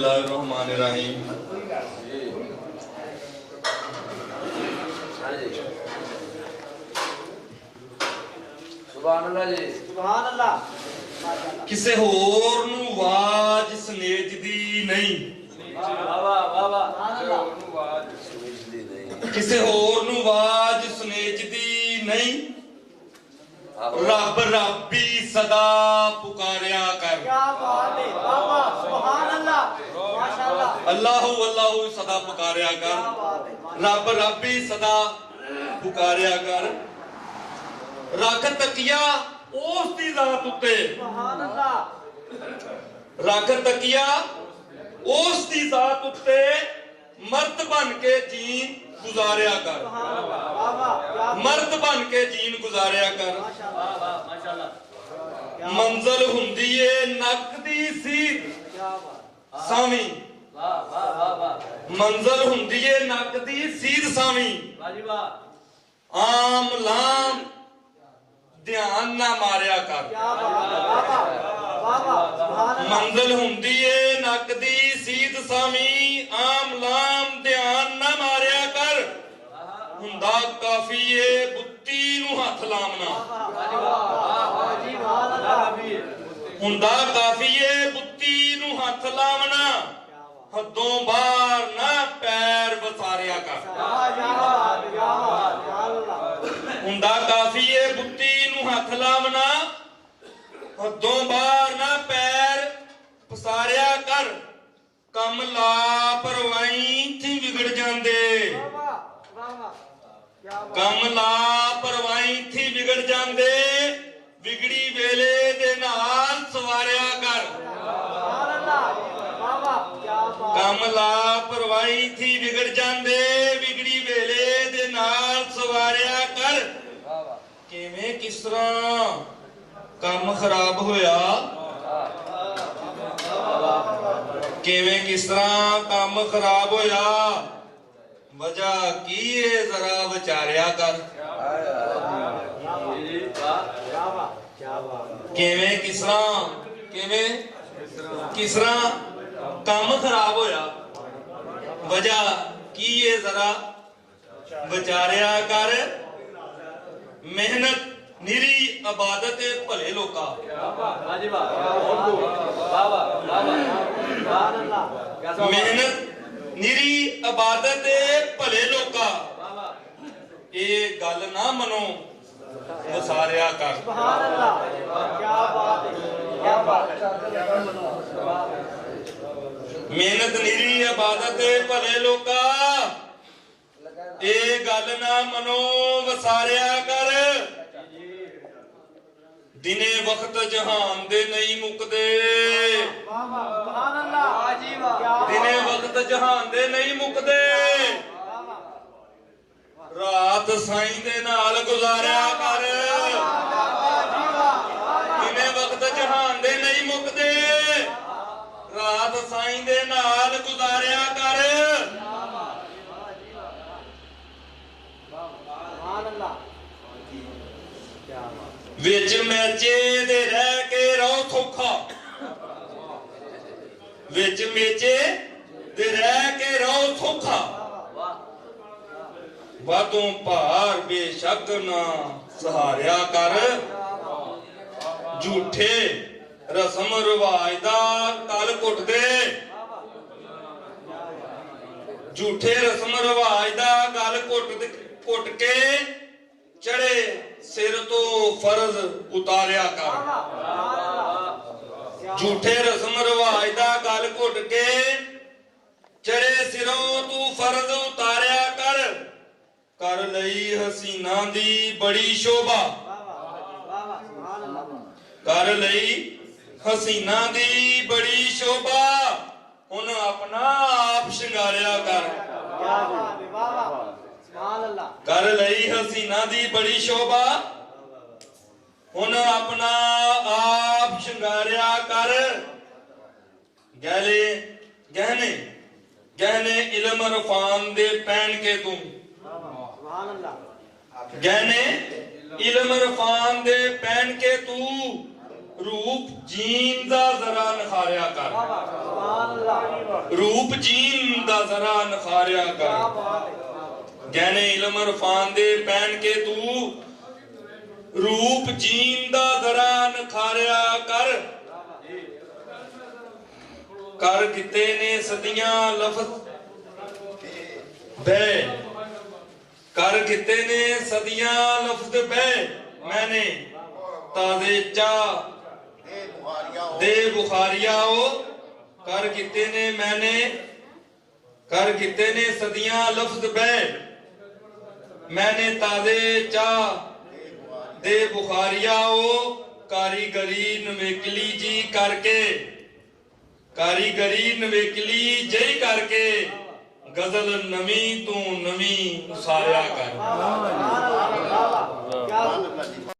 बिस्मिल्लाहिर्रहमानिर्रहीम। सुभान अल्लाह जी, सुभान अल्लाह। किसे होर नूं आवाज सनेजदी नहीं, किसे होर नूं आवाज सनेजदी नहीं। रब रब्बी सदा पुकारिया कर। क्या बात है, बाबा सुभान अल्लाह, माशाअल्लाह। अल्लाहु अल्लाहु सदा पुकारिया कर। रब रब्बी सदा पुकारिया कर। रख तकिया उस दी जात उत्ते, सुभान अल्लाह। रख तकिया उस दी जात उत्ते, मर्द बन के जीन गुजारिया कर। मर्द बन के जीन गुजारिया कर। मंजिल हुंदी ए नक दी सीध सावी, मंजिल हुंदी ए नक दी सीध सावी। आम लाम ध्यान ना मारिया कर। मंजिल हुंदी ए नक दी सीध सावी, आम लाम ध्यान ना मारिया कर। हुंदा काफी ए बुत्ती नूं हथ लावना, हुंदा काफी ए बुत्ती नूं हथ लावना। हदों बाहर ना पैर वसारिया कर। हुंदा काफी ए बुत्ती नूं हथ लावना, हदों बाहर ना पैर पसारिया कर। कम लापरवाही थी बिगड़ जांदे, कम लापरवाही थी बिगड़ जांदे। बिगड़ी वेले दे नाल सवारिया कर। कम लापरवाही थी बिगड़ जांदे, बिगड़ी वेले दे नाल सवारिया कर। किवें किस तरह काम खराब होया, किवें किस तरह काम खराब होया, वजह की है जरा विचारिया कर। किवें किस तरह, किवें किस तरह काम खराब होया, वजह की है जरा विचारिया कर। मेहनत निरी इबादत भले लोका, मेहनत निरी इबादत भले लोका। ये गल ना मनो वसारिया कर। मेहनत निरी इबादत भले लोका, ये गल ना मनो वसारिया कर। दिने वक्त जहान दे नहीं मुकदे, दिने वक्त जहान दे नहीं मुकदे। रात साईं दे नाल गुजारिया कर। दिने वक्त जहान दे नहीं मुकदे, रात साईं दे नाल गुजारिया कर। विच मेचे दे रह के रहो सौखा, विच मेचे दे रह के रहो सौखा। वादों भार बेशक ना सहारिया कर। झूठे रस्म रिवाज दा तल घुट दे, झूठे रस्म रिवाज दा गल घुट के चढ़े सिर तो फर्ज उतारिया कर। झूठे रस्म रिवाज दा गल घुट के चढ़े सिरों तू फर्ज उतारिया कर। कर लई हसीना दी बड़ी शोभा, कर लई हसीना दी बड़ी शोभा। हुन अपना आप श्रृंगारिया कर। कर लई हसीना दी बड़ी शोभा, हुन अपना आप श्रृंगारिया कर। गहले गहने गहने इल्म इरफान दे पहन के तू, गहने इल्म इरफान दे पहन के तू ਰੂਪ ਜੀਨ ਦਾ ਜ਼ਰਾ ਨਿਖਾਰਿਆ ਕਰ ਸੁਭਾਨ ਅੱਲਾਹ ਰੂਪ ਜੀਨ ਦਾ ਜ਼ਰਾ ਨਿਖਾਰਿਆ ਕੀ ਕਰ ਬਾਤ ਹੈ ਗਹਿਣੇ ਇਲਮ ਇਰਫਾਨ ਦੇ ਪਹਿਨ ਕੇ ਤੂੰ ਰੂਪ ਜੀਨ ਦਾ ਜ਼ਰਾ ਨਿਖਾਰਿਆ ਕਰ ਕਰ ਕੀਤੇ ਨੇ ਸਦੀਆਂ ਲਫ਼ਜ਼ ਬੈ ਕਰ ਕੀਤੇ ਨੇ ਸਦੀਆਂ ਲਫ਼ਜ਼ ਬੈ ਮੈਨੇ ਤਾਜ਼ੇ ਚਾਹ ਦੇ ਬੁਖਾਰੀਆਓ ਕਰ ਕੀਤੇ ਨੇ ਮੈਨੇ ਕਰ ਕੀਤੇ ਨੇ ਸਦੀਆਂ ਲਫ਼ਜ਼ ਬੈ ਮੈਨੇ ਤਾਜ਼ੇ ਚਾਹ ਦੇ ਬੁਖਾਰੀਆਓ ਕਾਰੀਗਰੀ ਨਵੇਕਲੀ ਜੀ ਕਰਕੇ ਕਾਰੀਗਰੀ ਨਵੇਕਲੀ ਜਈ ਕਰਕੇ ਗਜ਼ਲ ਨਵੀਂ ਤੋਂ ਨਵੀਂ ਉਸਾਰਿਆ ਕਰ ਸੁਭਾਨ ਅੱਲਾਹ ਕੀ ਬਾਤ